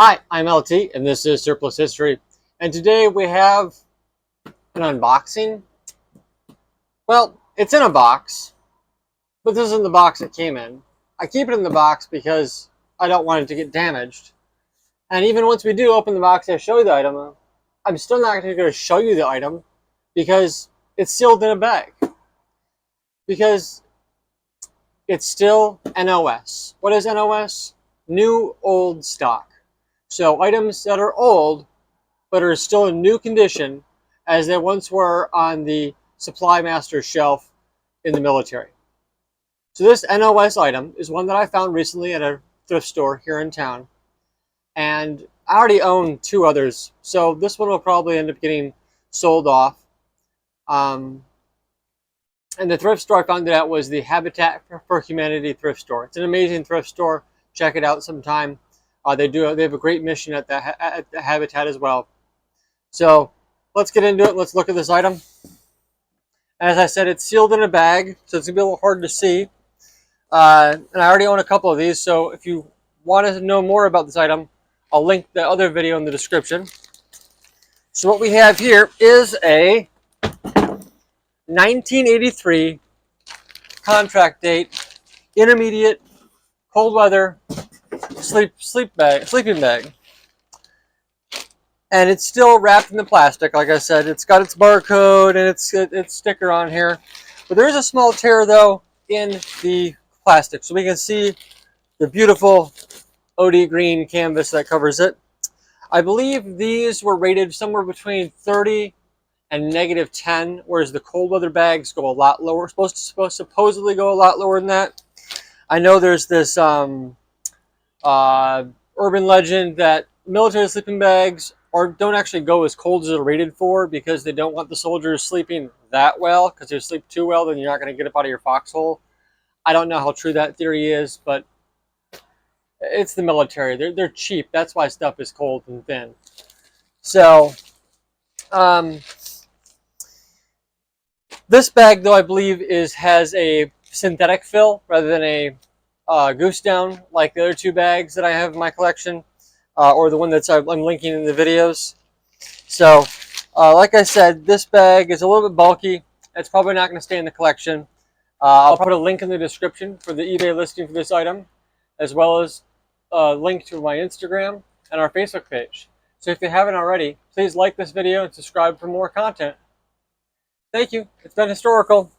Hi, I'm LT, and this is Surplus History. And today we have an unboxing. Well, it's in a box, but this isn't the box it came in. I keep it in the box because I don't want it to get damaged. And even once we do open the box and show you the item, I'm still not going to show you the item because it's sealed in a bag. Because it's still NOS. What is NOS? New Old Stock. So items that are old but are still in new condition as they once were on the supply master shelf in the military. So this NOS item is one that I found recently at a thrift store here in town. And I already own two others, so this one will probably end up getting sold off. And the thrift store I found it at was the Habitat for Humanity Thrift Store. It's an amazing thrift store. Check it out sometime. They have a great mission at the Habitat as well. So let's get into it. Let's look at this item. As I said, it's sealed in a bag, so it's gonna be a little hard to see. And I already own a couple of these, so if you want to know more about this item, I'll link the other video in the description. So what we have here is a 1983 contract date, intermediate, cold weather sleeping bag. And it's still wrapped in the plastic. Like I said, it's got its barcode and its sticker on here. But there is a small tear, though, in the plastic. So we can see the beautiful OD green canvas that covers it. I believe these were rated somewhere between 30 and -10, whereas the cold weather bags go a lot lower. Supposedly go a lot lower than that. I know there's this urban legend that military sleeping bags don't actually go as cold as they're rated for because they don't want the soldiers sleeping that well, because if you sleep too well, then you're not going to get up out of your foxhole. I don't know how true that theory is, but it's the military. They're cheap. That's why stuff is cold and thin. So, this bag, though, I believe has a synthetic fill rather than a goose down like the other two bags that I have in my collection. Or the one that's I'm linking in the videos. So, like I said, this bag is a little bit bulky. It's probably not going to stay in the collection. I'll put a link in the description for the eBay listing for this item, as well as a link to my Instagram and our Facebook page. So if you haven't already, please like this video and subscribe for more content. Thank you. It's been historical.